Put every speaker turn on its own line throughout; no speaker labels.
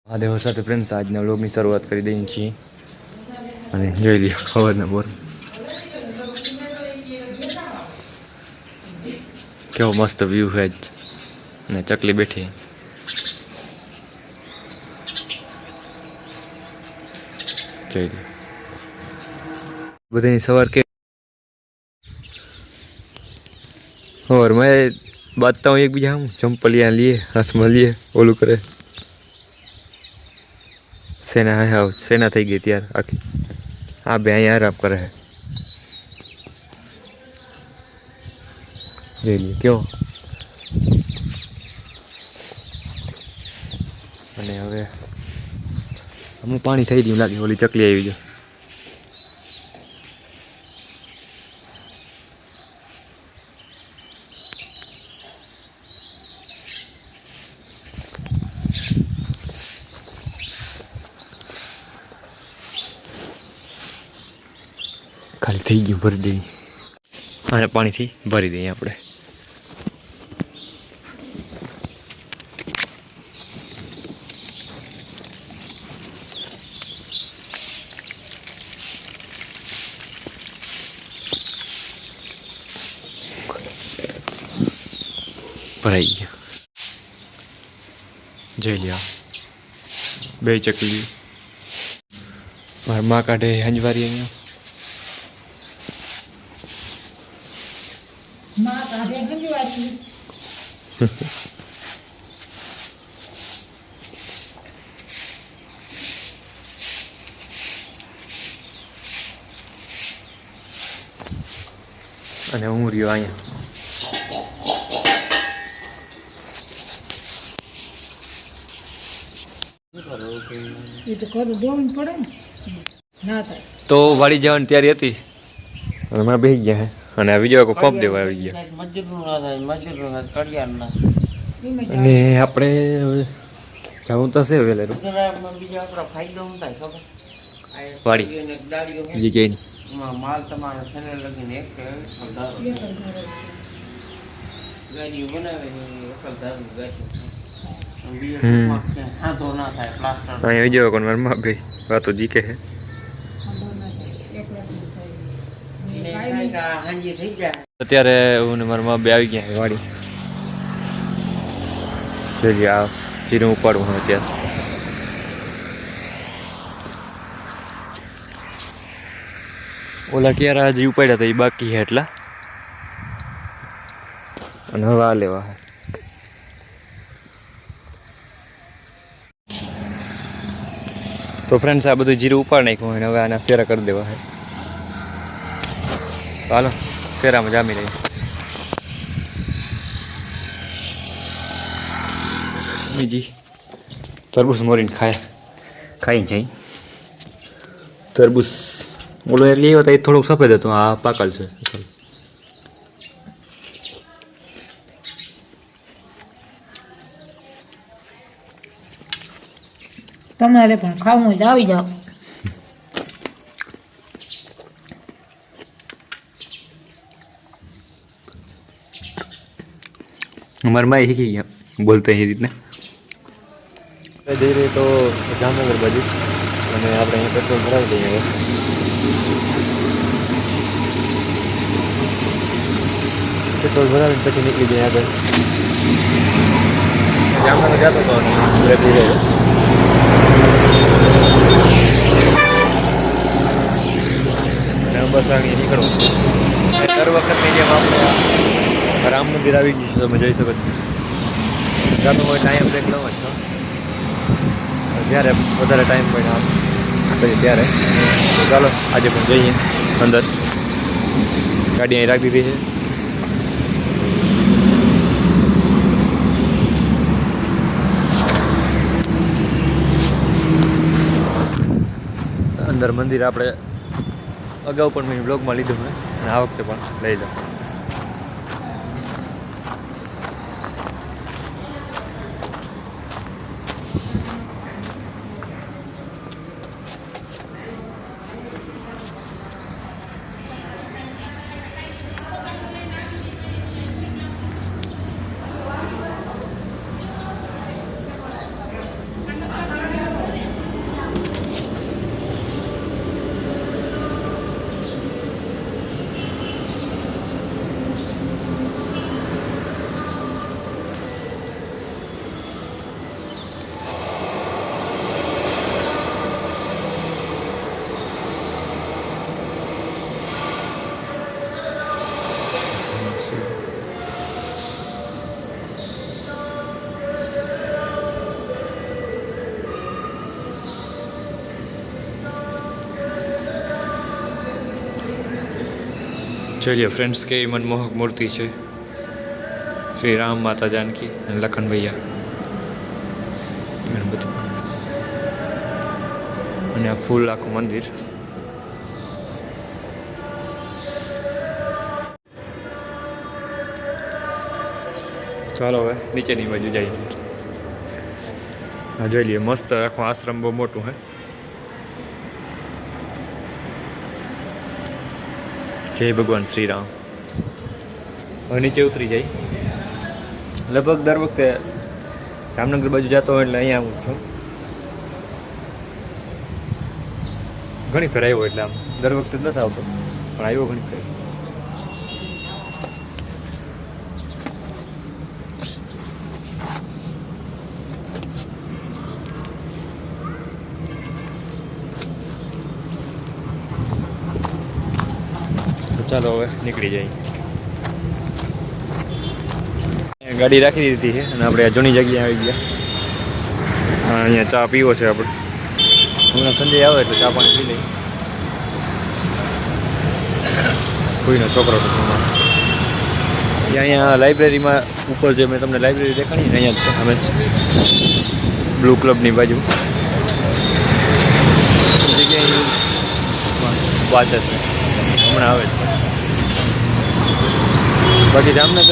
આ દેવો સાથે ફ્રેન્ડ્સ આજના વ્લોગની શરૂઆત કરી દઈએ છીએ અને જોઈ લ્યો ખબરના બોર કેવો મસ્ત વ્યૂ છે ને ચકલી બેઠી જોઈ લ્યો બધાની સવાર કે और मैं बातता हूँ एक बीजा हम चंपलियाँ लिए हाथ में लिए ओलू करे सेना है हाँ सेना થઈ ગઈ यार आखी हाँ બે અહીંયા આરામ કરે છે જોઈ લે કેવો અને હવે હમણાં પાણી થઈ ગયું લાગે ઓલી ચકલી આવી ગયો ખાલી થઈ ગયું ભરી દઈએ અને પાણીથી ભરી દઈએ આપણે ભરાઈ ગયા જોઈ લ્યો બે ચકલી મારા માં કાઢે હંજવારી અહીંયા અને હું રહ્યો અહીંયા તો વાડી જવાની તૈયારી હતી હમણાં બેસી ગયા હે અને આ બીજો પંપ દેવા આવી ગયા અને આપણે જવું તો છે વેલેરું વાડી બીજી કઈ નહીં માલ તમારો છેલ્લે લગીને એક ગાડીઓ બનાવે અહીંયા વિજય કોણ મારા મા ભાઈ વાતો જીકે છે અત્યારે હું ને મારા મા બે આવી ગયા વાડી જોઈએ આ જીરું ઉપાડવું અત્યારે ઓલા ક્યારે હજી ઉપાડ્યા હતા એ બાકી છે એટલા અને હવે આ લેવા હે તો ફ્રેન્ડ્સ આ બધું જીરું ઉપાડ નાખ્યું અને હવે આના શેરા કરી દેવા હે હાલો શેરામાં જામી રહી બીજી તરબૂચ મોરીને ખાઈ જાય તરબૂચ ઓલો એટલે આવ્યો તો એ થોડુંક સફેદ હતું આ પાકલ છે
તમારે પણ ખાવું જ આવી જાઓ
અમારે માં શીખી ગયા બોલતા એ રીતના જઈ રહી તો જામનગર બાજુ અને આપણે અહીંયા પેટ્રોલ ભરાવી દઈએ હવે પેટ્રોલ ભરાવીને પછી નીકળી જાય આગળ જામનગર જતો હતો બ્રેક ઉડે અને બસ આગળ નીકળો દર વખતની જેમ આપણે રામ મંદિર આવી ગયું છે તમે જઈ શકો છો જાતો હોય ટાઈમ બ્રેક લો છો જ્યારે વધારે ટાઈમ પડે કરીએ ત્યારે ચાલો આજે પણ જઈએ અંદર ગાડી અહીં રાખી દીધી છે અંદર મંદિર આપણે અગાઉ પણ મેં બ્લોગમાં લીધું મેં અને આ વખતે પણ લઈ જાઉં જોઈ લો ફ્રેન્ડ્સ કેવી મનમોહક મૂર્તિ છે શ્રી રામ માતા જાનકી અને લખન ભૈયા ઘણું બધું અને આ ફૂલ આખું મંદિર ચાલો હવે નીચેની બાજુ જઈએ હા જોઈ લઈએ મસ્ત આખું આશ્રમ બહુ મોટું હે જય ભગવાન શ્રી રામ હવે નીચે ઉતરી જાય લગભગ દર વખતે જામનગર બાજુ જતો હોય એટલે અહીંયા આવું છું ઘણી ફેર આવ્યો એટલે આમ દર વખતે નથી આવતો પણ આવ્યો ઘણી ફેર ચાલો હવે નીકળી જાય ગાડી રાખી દીધી છે અને આપણે જૂની જગ્યાએ આવી ગયા અહીંયા ચા પીવો છે આપણે હમણાં સંજય આવે એટલે ચા પાણી પી લઈ કોઈનો છોકરો અહીંયા લાઇબ્રેરીમાં ઉપર જે મેં તમને લાઇબ્રેરી દેખાડી ને અહીંયા જ છે અમે બ્લુ ક્લબની બાજુ જગ્યાએ વાંચે છે હમણાં આવે છે બાકી જામનગર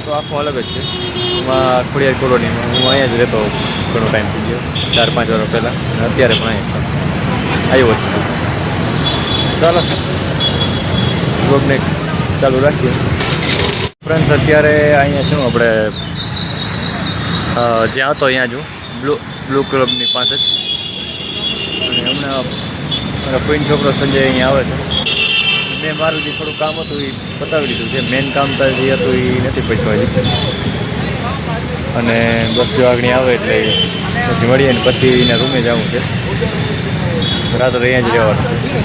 તો આખું અલગ જ છે એમાં ખોડિયાર કોલોનીમાં હું અહીંયા જ રહેતો ઘણો ટાઈમ થઈ ગયો 4-5 વર્ષ પહેલાં અને અત્યારે પણ અહીંયા આવ્યો છે ચાલો બ્લોગને ચાલુ રાખીએ ફ્રેન્ડ્સ અત્યારે અહીંયા શું આપણે જ્યાં હતો અહીંયા જો બ્લુ ક્લબની પાસે જ અને હમણાં મારા કોઈનો છોકરો સંજય અહીંયા આવે છે મેં મારું જે થોડું કામ હતું એ પતાવી લીધું છે મેન કામ તો જે હતું એ નથી પહોંચવા અને બસ જો આગળ આવે એટલે પછી મળીએ ને પછી એના રૂમે જવું છે રાત્રે અહીંયા જ રહેવાનું છે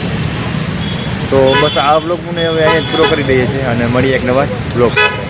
તો બસ આ બ્લોગ મને હવે અહીંયા જ પૂરો કરી દઈએ છીએ અને મળીએ એક નવા બ્લોગ સાથે